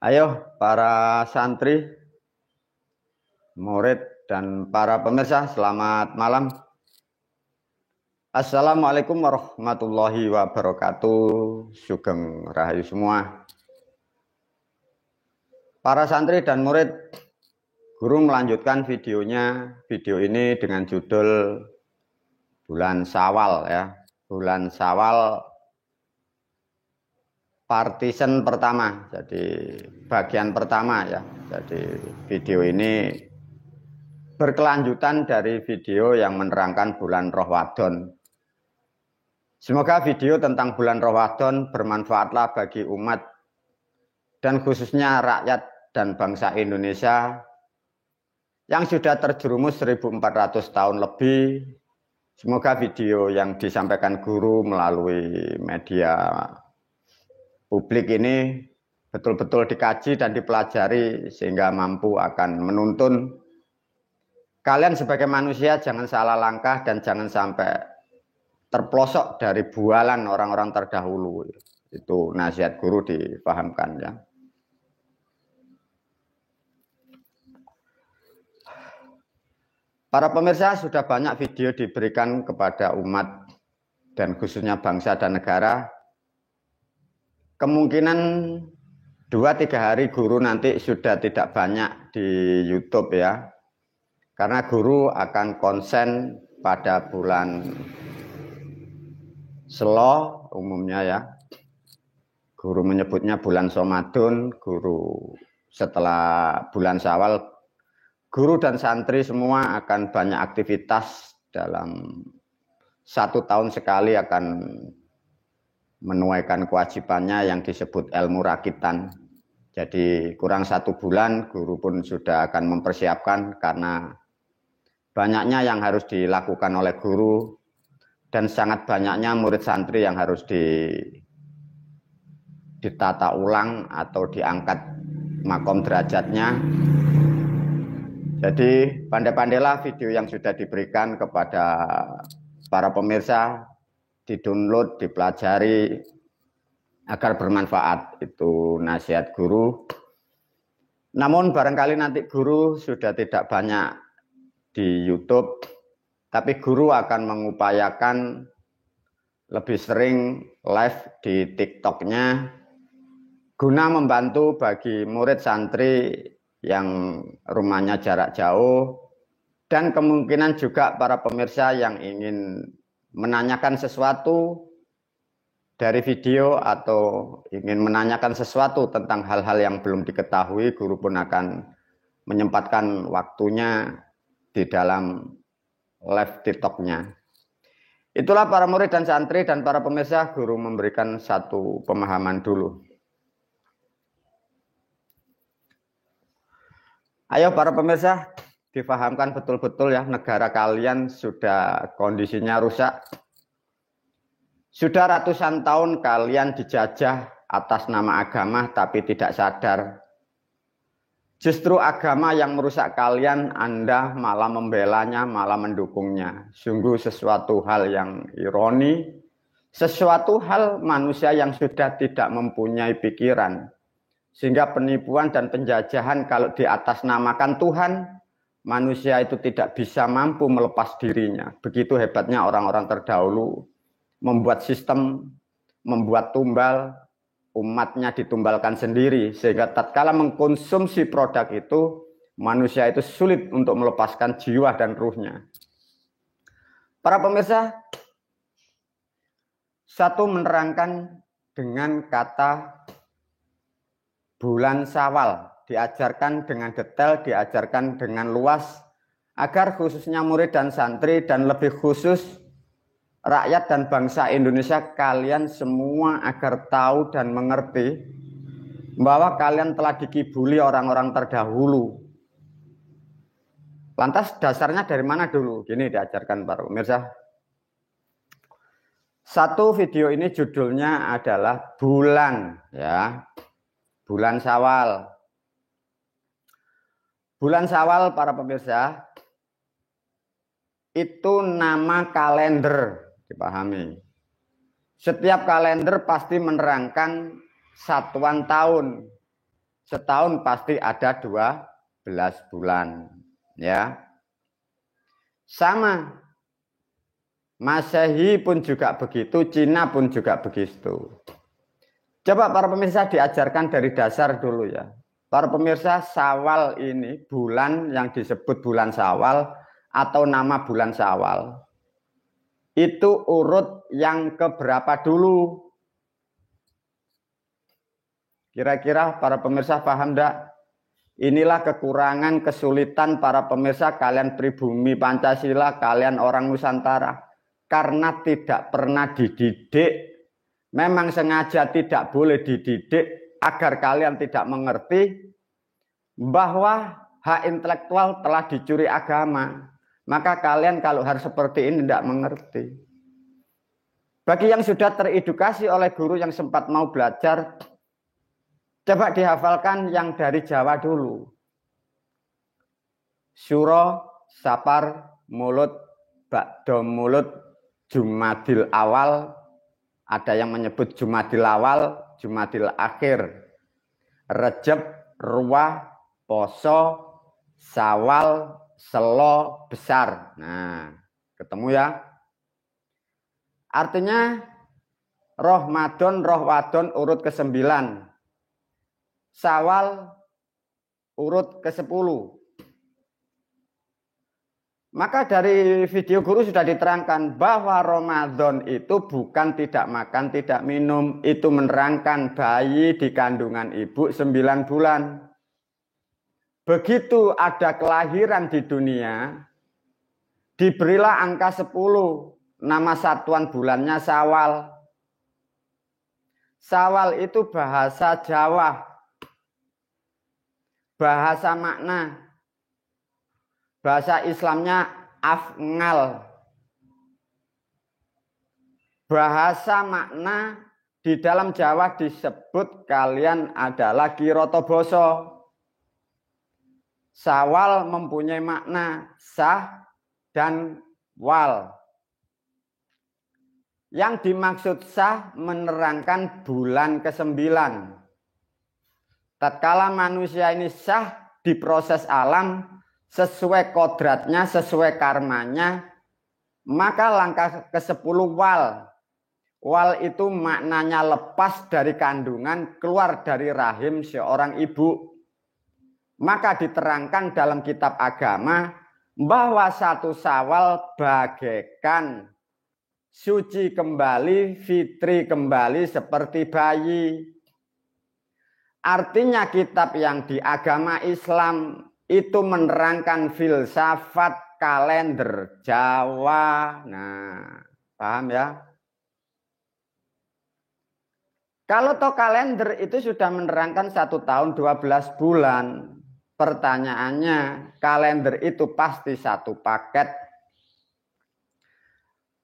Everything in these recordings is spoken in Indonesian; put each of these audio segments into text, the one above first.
Ayo para santri, murid, dan para pemirsa, selamat malam. Assalamualaikum warahmatullahi wabarakatuh. Sugeng Rahayu semua. Para santri dan murid, guru melanjutkan video ini dengan judul Bulan Syawal ya. Bulan Syawal partition pertama, jadi bagian pertama ya. Jadi video ini berkelanjutan dari video yang menerangkan bulan Ramadan. Semoga video tentang bulan Ramadan bermanfaatlah bagi umat dan khususnya rakyat dan bangsa Indonesia yang sudah terjerumus 1400 tahun lebih. Semoga video yang disampaikan guru melalui media publik ini betul-betul dikaji dan dipelajari sehingga mampu akan menuntun kalian sebagai manusia jangan salah langkah dan jangan sampai terpelosok dari bualan orang-orang terdahulu. Itu nasihat guru dipahamkan ya. Para pemirsa, sudah banyak video diberikan kepada umat dan khususnya bangsa dan negara. Kemungkinan 2-3 hari guru nanti sudah tidak banyak di YouTube ya. Karena guru akan konsen pada bulan Selo umumnya ya. Guru menyebutnya bulan Ramadan, guru setelah bulan Syawal, guru dan santri semua akan banyak aktivitas dalam 1 tahun sekali akan menunaikan kewajibannya yang disebut ilmu rakitan. Jadi kurang 1 bulan guru pun sudah akan mempersiapkan karena banyaknya yang harus dilakukan oleh guru dan sangat banyaknya murid santri yang harus ditata ulang atau diangkat makom derajatnya. Jadi pandai-pandailah video yang sudah diberikan kepada para pemirsa, di-download, dipelajari agar bermanfaat. Itu nasihat guru. Namun barangkali nanti guru sudah tidak banyak di YouTube, tapi guru akan mengupayakan lebih sering live di TikTok-nya guna membantu bagi murid santri yang rumahnya jarak jauh dan kemungkinan juga para pemirsa yang ingin menanyakan sesuatu dari video atau ingin menanyakan sesuatu tentang hal-hal yang belum diketahui, guru pun akan menyempatkan waktunya di dalam live TikTok-nya. Itulah para murid dan santri dan para pemirsa, guru memberikan satu pemahaman dulu. Ayo para pemirsa, difahamkan betul-betul ya, negara kalian sudah kondisinya rusak. Sudah ratusan tahun kalian dijajah atas nama agama tapi tidak sadar. Justru agama yang merusak kalian, Anda malah membelanya, malah mendukungnya. Sungguh sesuatu hal yang ironi, sesuatu hal manusia yang sudah tidak mempunyai pikiran. Sehingga penipuan dan penjajahan kalau diatasnamakan Tuhan, manusia itu tidak bisa mampu melepas dirinya. Begitu hebatnya orang-orang terdahulu membuat sistem, membuat tumbal, umatnya ditumbalkan sendiri. Sehingga tatkala mengkonsumsi produk itu, manusia itu sulit untuk melepaskan jiwa dan ruhnya. Para pemirsa, satu menerangkan dengan kata bulan Syawal, diajarkan dengan detail, diajarkan dengan luas, agar khususnya murid dan santri dan lebih khusus rakyat dan bangsa Indonesia, kalian semua agar tahu dan mengerti bahwa kalian telah dikibuli orang-orang terdahulu. Lantas dasarnya dari mana dulu? Gini diajarkan para pemirsa. Satu video ini judulnya adalah bulan ya. Bulan Syawal. Bulan Syawal para pemirsa itu nama kalender, dipahami. Setiap kalender pasti menerangkan satuan tahun. setahun pasti ada 12 bulan. Ya. Sama. Masehi pun juga begitu, Cina pun juga begitu. Coba para pemirsa diajarkan dari dasar dulu ya. Para pemirsa, Syawal ini bulan yang disebut bulan Syawal atau nama bulan Syawal. Itu urut yang keberapa dulu? Kira-kira para pemirsa paham enggak? Inilah kekurangan, kesulitan para pemirsa kalian pribumi Pancasila, kalian orang Nusantara. Karena tidak pernah dididik, memang sengaja tidak boleh dididik agar kalian tidak mengerti bahwa hak intelektual telah dicuri agama. Maka kalian kalau harus seperti ini tidak mengerti. Bagi yang sudah teredukasi oleh guru yang sempat mau belajar, coba dihafalkan yang dari Jawa dulu. Syuro, Sapar, Mulut, Ba'do Mulut, Jumadil Awal, ada yang menyebut Jumadil Awal, Jumadil Akhir, Rejeb, Ruah, Poso, Sawal, Selo, Besar. Nah, ketemu ya? Artinya Ramadan, Wadon urut ke-9. Sawal urut ke-10. Maka dari video guru sudah diterangkan bahwa Ramadan itu bukan tidak makan, tidak minum. Itu menerangkan bayi di kandungan ibu 9 bulan. Begitu ada kelahiran di dunia, diberilah angka 10. Nama satuan bulannya Syawal. Syawal itu bahasa Jawa. Bahasa makna. Bahasa Islamnya afngal. Bahasa makna di dalam Jawa disebut kalian adalah Kirotoboso. Syawal mempunyai makna sah dan wal. Yang dimaksud sah menerangkan bulan ke-9. Tatkala manusia ini sah di proses alam, sesuai kodratnya, sesuai karmanya, maka langkah ke-10 wal. Wal itu maknanya lepas dari kandungan, keluar dari rahim seorang ibu. Maka diterangkan dalam kitab agama bahwa 1 Syawal bagaikan suci kembali, fitri kembali seperti bayi. Artinya kitab yang di agama Islam itu menerangkan filsafat kalender Jawa. Nah, paham ya? Kalau toh kalender itu sudah menerangkan 1 tahun 12 bulan. Pertanyaannya, kalender itu pasti satu paket.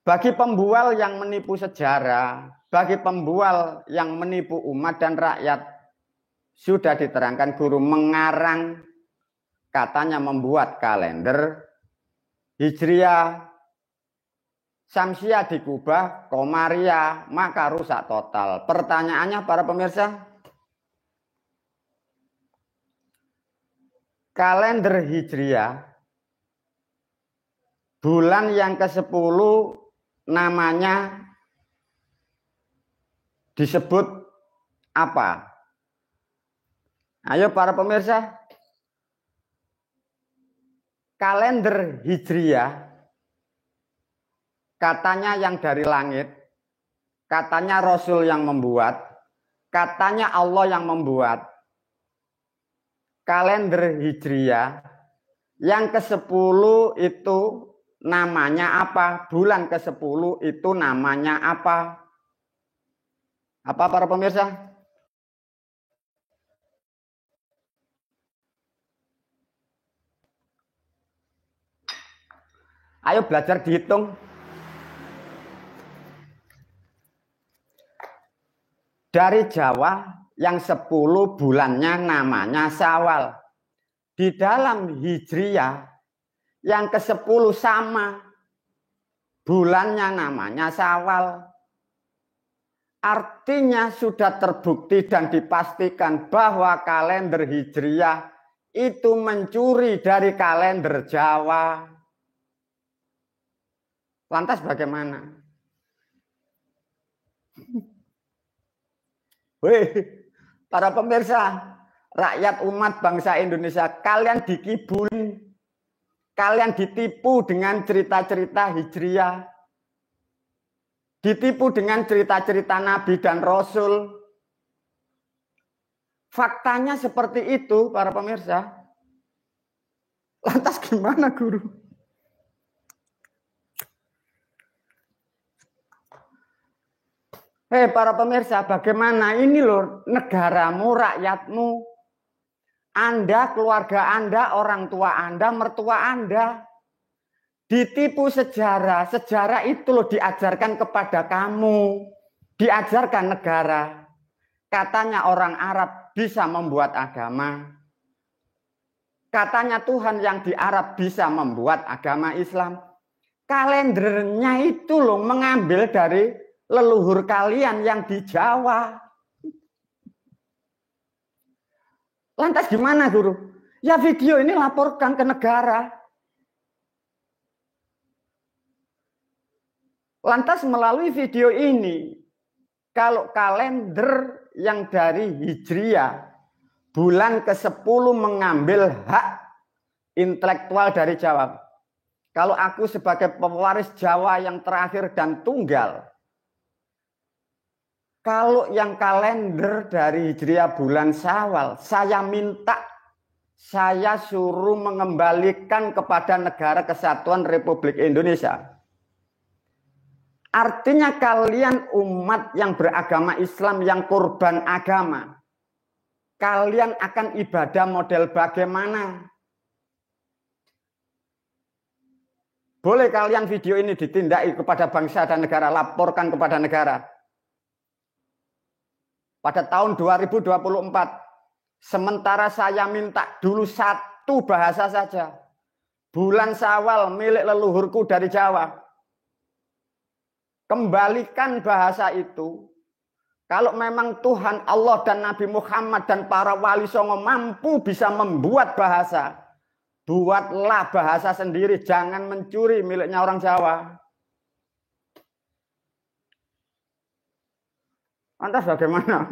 Bagi pembual yang menipu sejarah, bagi pembual yang menipu umat dan rakyat, sudah diterangkan guru mengarang, katanya membuat kalender Hijriah, Syamsiah dikubah, Komariah, maka rusak total. Pertanyaannya para pemirsa, kalender Hijriah, bulan yang ke-10 namanya disebut apa? Ayo para pemirsa, kalender Hijriah katanya yang dari langit, katanya Rasul yang membuat, katanya Allah yang membuat. Kalender Hijriah yang ke-10 itu namanya apa? Bulan ke-10 itu namanya apa? Apa para pemirsa? Ayo belajar dihitung. Dari Jawa yang 10 bulannya namanya Syawal. Di dalam Hijriah yang ke-10 sama. Bulannya namanya Syawal. Artinya sudah terbukti dan dipastikan bahwa kalender Hijriah itu mencuri dari kalender Jawa. Lantas bagaimana? Wih, para pemirsa, rakyat umat bangsa Indonesia, kalian dikibulin, kalian ditipu dengan cerita-cerita Hijriah. Ditipu dengan cerita-cerita Nabi dan Rasul. Faktanya seperti itu, para pemirsa. Lantas gimana, Guru? Hei, para pemirsa, bagaimana ini loh negaramu, rakyatmu, Anda, keluarga Anda, orang tua Anda, mertua Anda. Ditipu sejarah. Sejarah itu loh diajarkan kepada kamu. Diajarkan negara. Katanya orang Arab bisa membuat agama. Katanya Tuhan yang di Arab bisa membuat agama Islam. Kalendernya itu loh mengambil dari leluhur kalian yang di Jawa. Lantas gimana, Guru? Ya video ini laporkan ke negara. Lantas melalui video ini, kalau kalender yang dari Hijriah, bulan ke-10 mengambil hak intelektual dari Jawa. Kalau aku sebagai pewaris Jawa yang terakhir dan tunggal, kalau yang kalender dari Hijriah bulan Syawal, saya minta, saya suruh mengembalikan kepada Negara Kesatuan Republik Indonesia. Artinya kalian umat yang beragama Islam, yang kurban agama. Kalian akan ibadah model bagaimana? Boleh kalian video ini ditindaki kepada bangsa dan negara, laporkan kepada negara. Pada tahun 2024, sementara saya minta dulu satu bahasa saja. Bulan Syawal milik leluhurku dari Jawa. Kembalikan bahasa itu. Kalau memang Tuhan, Allah dan Nabi Muhammad dan para wali songo mampu bisa membuat bahasa, buatlah bahasa sendiri, jangan mencuri miliknya orang Jawa. Lantas bagaimana?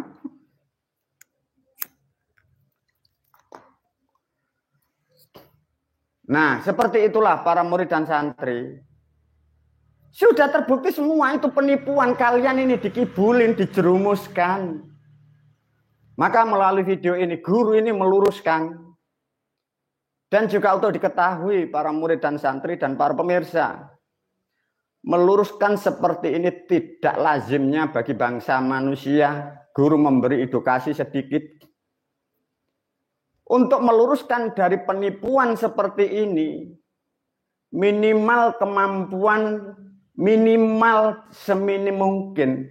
Nah, seperti itulah para murid dan santri. Sudah terbukti semua itu penipuan, kalian ini dikibulin, dijerumuskan. Maka melalui video ini, guru ini meluruskan. Dan juga untuk diketahui para murid dan santri dan para pemirsa. Meluruskan seperti ini tidak lazimnya bagi bangsa manusia. Guru memberi edukasi sedikit. Untuk meluruskan dari penipuan seperti ini, minimal kemampuan, minimal seminim mungkin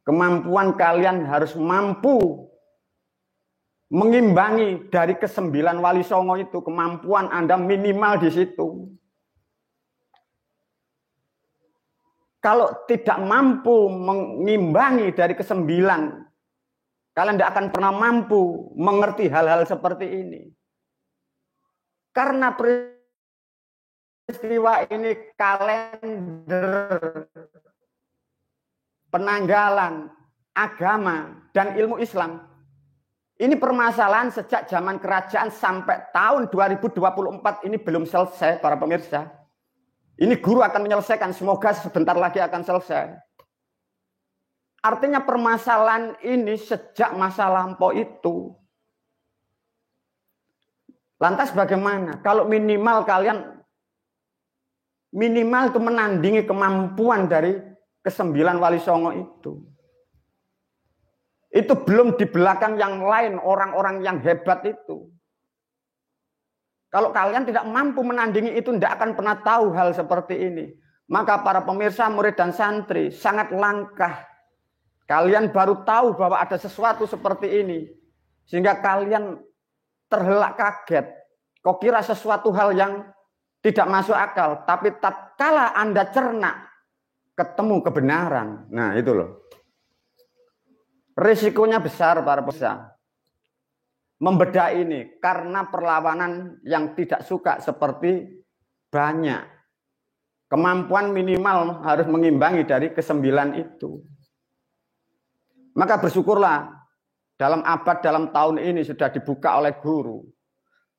kemampuan kalian harus mampu mengimbangi dari ke-9 wali songo itu. Kemampuan Anda minimal di situ. Kalau tidak mampu mengimbangi dari ke-9, kalian tidak akan pernah mampu mengerti hal-hal seperti ini. Karena peristiwa ini kalender penanggalan agama dan ilmu Islam. Ini permasalahan sejak zaman kerajaan sampai tahun 2024 ini belum selesai para pemirsa. Ini guru akan menyelesaikan, semoga sebentar lagi akan selesai. Artinya permasalahan ini sejak masa lampau itu. Lantas bagaimana? Kalau minimal kalian minimal itu menandingi kemampuan dari ke-9 wali songo itu. Itu belum di belakang yang lain, orang-orang yang hebat itu. Kalau kalian tidak mampu menandingi itu, tidak akan pernah tahu hal seperti ini. Maka para pemirsa, murid dan santri, sangat langkah. Kalian baru tahu bahwa ada sesuatu seperti ini. Sehingga kalian terhelak kaget. Kok kira sesuatu hal yang tidak masuk akal. Tapi tatkala Anda cerna, ketemu kebenaran. Nah itu loh. Risikonya besar para pemirsa. Membedah ini karena perlawanan yang tidak suka seperti banyak. Kemampuan minimal harus mengimbangi dari kesembilan itu. Maka bersyukurlah dalam tahun ini sudah dibuka oleh guru.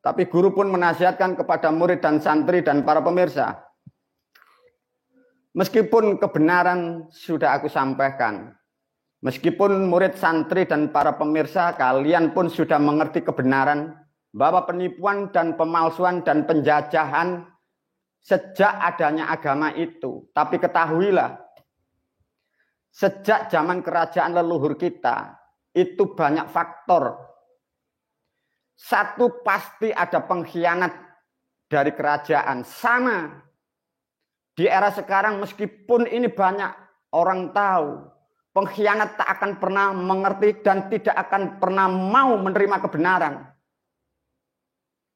Tapi guru pun menasihatkan kepada murid dan santri dan para pemirsa. Meskipun kebenaran sudah aku sampaikan, meskipun murid santri dan para pemirsa kalian pun sudah mengerti kebenaran bahwa penipuan dan pemalsuan dan penjajahan sejak adanya agama itu. Tapi ketahuilah, sejak zaman kerajaan leluhur kita, itu banyak faktor. Satu, pasti ada pengkhianat dari kerajaan. Sama di era sekarang, meskipun ini banyak orang tahu, pengkhianat tak akan pernah mengerti dan tidak akan pernah mau menerima kebenaran.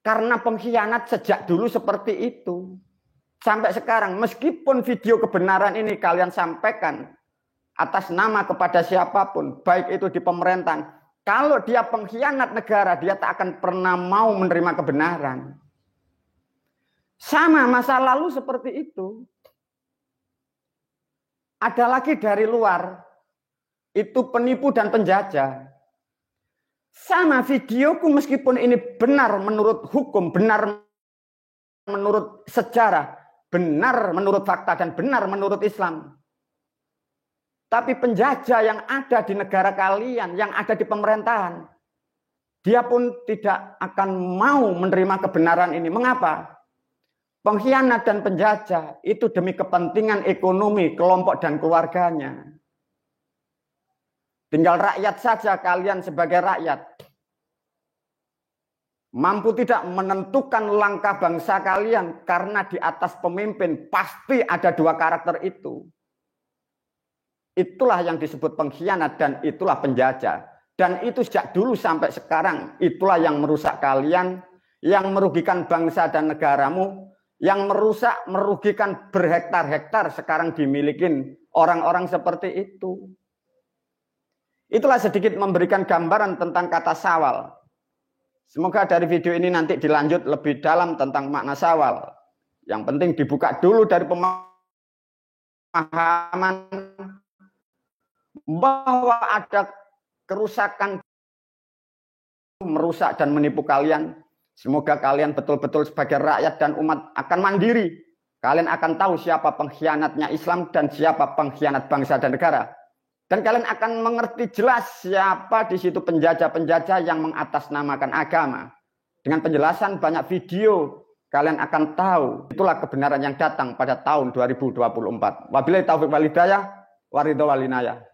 Karena pengkhianat sejak dulu seperti itu. Sampai sekarang, meskipun video kebenaran ini kalian sampaikan atas nama kepada siapapun, baik itu di pemerintahan, kalau dia pengkhianat negara, dia tak akan pernah mau menerima kebenaran. Sama masa lalu seperti itu. Ada lagi dari luar, itu penipu dan penjajah. Sama videoku meskipun ini benar menurut hukum, benar menurut sejarah, benar menurut fakta dan benar menurut Islam. Tapi penjajah yang ada di negara kalian, yang ada di pemerintahan, dia pun tidak akan mau menerima kebenaran ini. Mengapa? Pengkhianat dan penjajah itu demi kepentingan ekonomi kelompok dan keluarganya. Tinggal rakyat saja, kalian sebagai rakyat mampu tidak menentukan langkah bangsa kalian, karena di atas pemimpin pasti ada dua karakter itu. Itulah yang disebut pengkhianat dan itulah penjajah. Dan itu sejak dulu sampai sekarang, itulah yang merusak kalian, yang merugikan bangsa dan negaramu, yang merugikan berhektar-hektar sekarang dimiliki orang-orang seperti itu. Itulah sedikit memberikan gambaran tentang kata sawal. Semoga dari video ini nanti dilanjut lebih dalam tentang makna sawal. Yang penting dibuka dulu dari pemahaman bahwa ada kerusakan, merusak dan menipu kalian. Semoga kalian betul-betul sebagai rakyat dan umat akan mandiri. Kalian akan tahu siapa pengkhianatnya Islam dan siapa pengkhianat bangsa dan negara. Dan kalian akan mengerti jelas siapa di situ penjajah-penjajah yang mengatasnamakan agama. Dengan penjelasan banyak video, kalian akan tahu itulah kebenaran yang datang pada tahun 2024. Wabillahi taufiq wal hidayah, waridho walinayah.